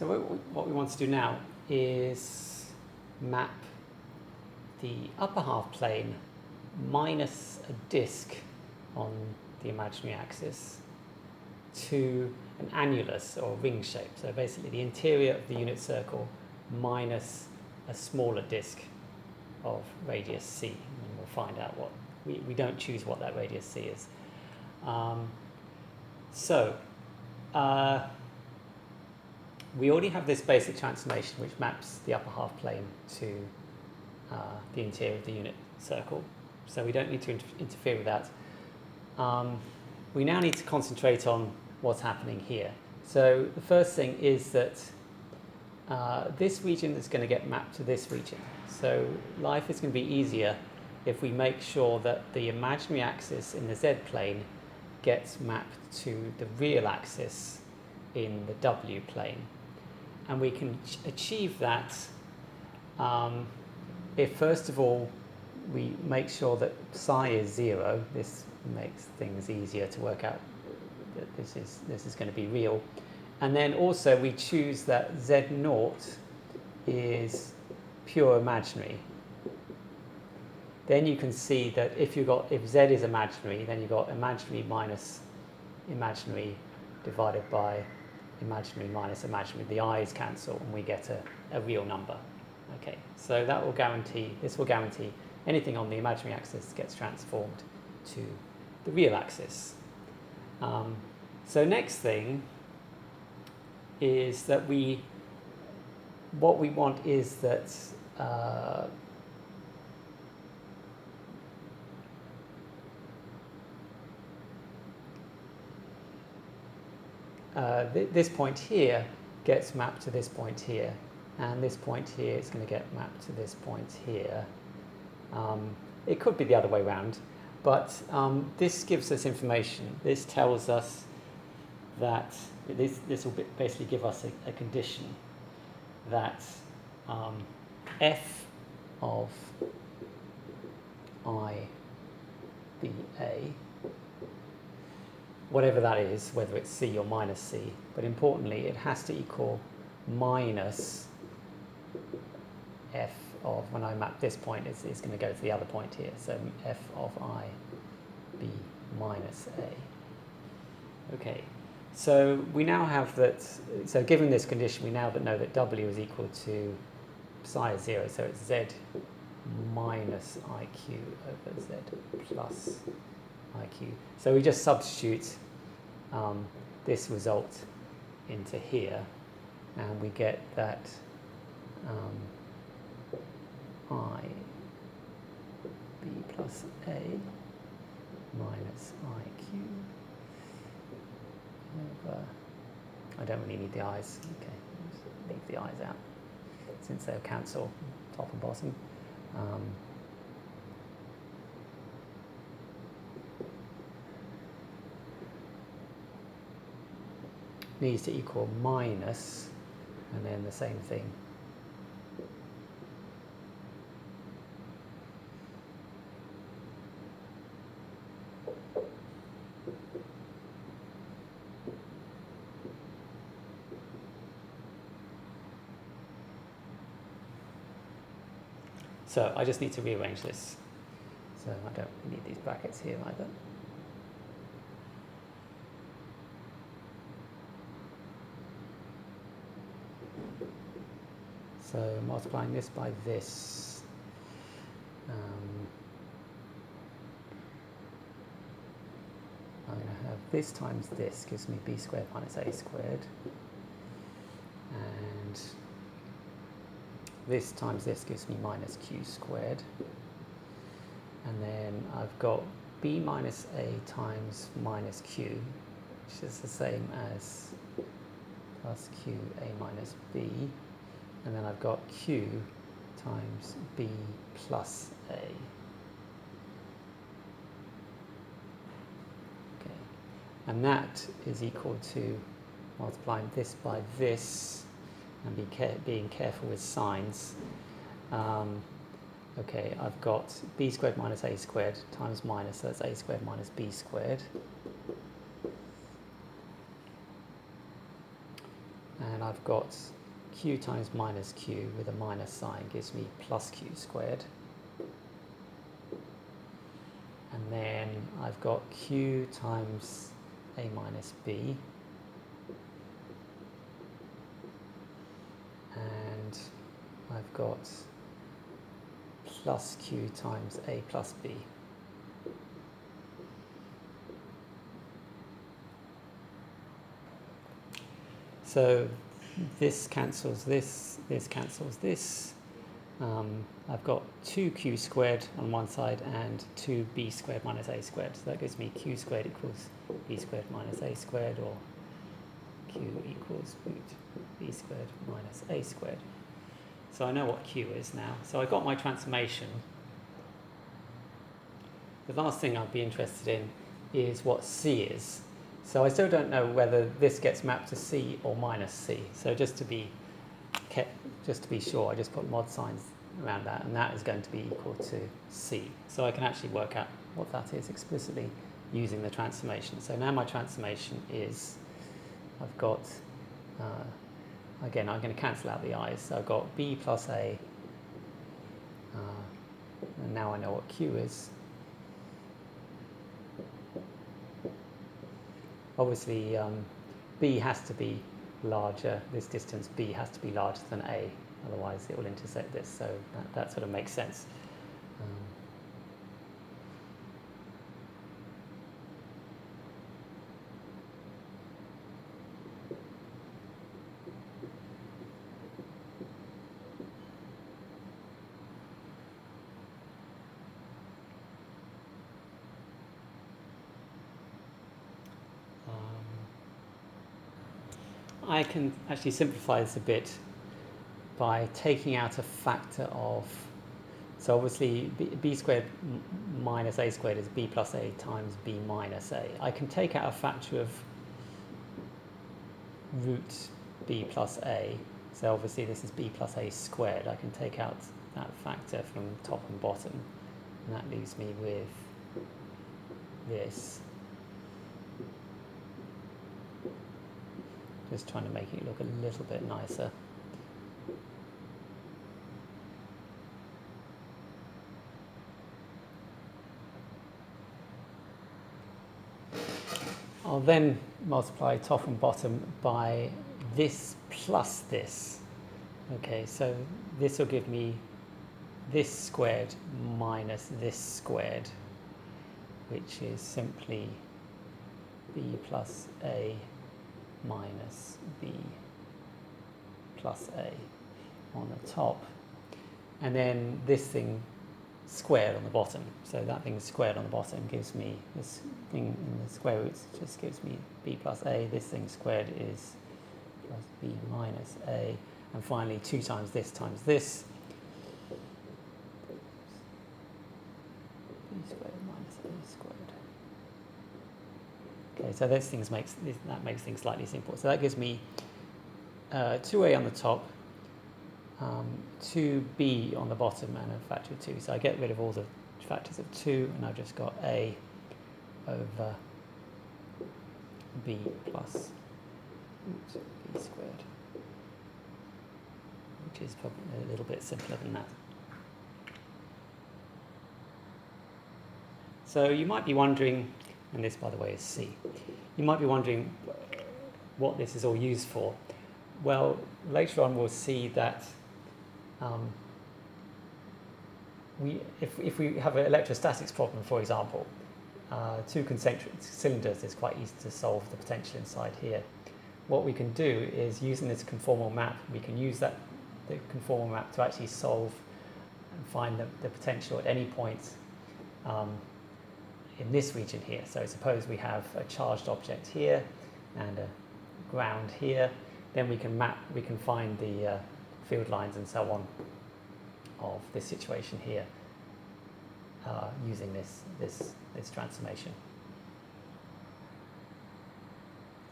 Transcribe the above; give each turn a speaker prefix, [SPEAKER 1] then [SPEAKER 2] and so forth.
[SPEAKER 1] So what we want to do now is map the upper half plane minus a disk on the imaginary axis to an annulus or ring shape. So basically the interior of the unit circle minus a smaller disk of radius c. And we'll find out what, we don't choose what that radius c is. We already have this basic transformation which maps the upper half plane to the interior of the unit circle. So we don't need to interfere with that. We now need to concentrate on what's happening here. So the first thing is that this region is going to get mapped to this region. So life is going to be easier if we make sure that the imaginary axis in the z-plane gets mapped to the real axis in the w-plane. And we can achieve that if, first of all, we make sure that psi is 0. This makes things easier to work out that this is going to be real. And then also we choose that z0 is pure imaginary. Then you can see that if z is imaginary, then you've got imaginary minus imaginary divided by imaginary minus imaginary. The i's cancel and we get a real number. Okay, so that will guarantee, this will guarantee anything on the imaginary axis gets transformed to the real axis. So next thing is that what we want is that this point here gets mapped to this point here, and this point here is going to get mapped to this point here. It could be the other way around, but this gives us information. This tells us that this will basically give us a condition that f of I be A, whatever that is, whether it's c or minus c, but importantly it has to equal minus f of, when I map this point, it's going to go to the other point here, so f of I be minus A. Okay, so we now have that, so given this condition we now know that w is equal to psi is 0, so it's z minus iq over z plus iq. So we just substitute this result into here, and we get that I b plus a minus iq over, I don't really need the i's, okay, just leave the i's out since they'll cancel top and bottom. Needs to equal minus, and then the same thing. So I just need to rearrange this. So I don't need these brackets here either. So multiplying this by this, I'm going to have this times this gives me b squared minus a squared, and this times this gives me minus q squared, and then I've got b minus a times minus q, which is the same as plus q a minus b, and then I've got q times b plus a. Okay, and that is equal to multiplying this by this, and being careful with signs. Okay, I've got b squared minus a squared times minus, so that's a squared minus b squared. and I've got q times minus q with a minus sign gives me plus q squared. And then I've got q times a minus b, and I've got plus q times a plus b. So this cancels this cancels this. I've got 2q squared on one side and 2b squared minus a squared. So that gives me q squared equals b squared minus a squared, or q equals root b squared minus a squared. So I know what q is now. So I got my transformation. The last thing I'd be interested in is what c is. So I still don't know whether this gets mapped to c or minus c. So just to be sure, I just put mod signs around that, and that is going to be equal to c. So I can actually work out what that is explicitly using the transformation. So now my transformation is, I've got, again, I'm going to cancel out the i's. So I've got b plus a, and now I know what q is. Obviously, b has to be larger, this distance b has to be larger than a, otherwise it will intersect this, so that sort of makes sense. I can actually simplify this a bit by taking out a factor of, so obviously b squared minus a squared is b plus a times b minus a. I can take out a factor of root b plus a, so obviously this is b plus a squared. I can take out that factor from top and bottom, and that leaves me with this. Just trying to make it look a little bit nicer. I'll then multiply top and bottom by this plus this. Okay, so this will give me this squared minus this squared, which is simply b plus a minus b plus a on the top, and then this thing squared on the bottom. So that thing squared on the bottom gives me this thing in the square roots, just gives me b plus a. This thing squared is plus b minus a, and finally 2 times this times this, b squared minus a squared. Okay, so that makes things slightly simple. So that gives me 2a on the top, 2b on the bottom, and a factor of 2. So I get rid of all the factors of 2, and I've just got a over b plus root b squared, which is probably a little bit simpler than that. So you might be wondering, and this, by the way, is C. You might be wondering what this is all used for. Well, later on we'll see that if we have an electrostatics problem, for example, 2 concentric cylinders, is quite easy to solve the potential inside here. What we can do is, using this conformal map, we can use the conformal map to actually solve and find the potential at any point in this region here. So suppose we have a charged object here and a ground here, then we can find the field lines and so on of this situation here using this transformation.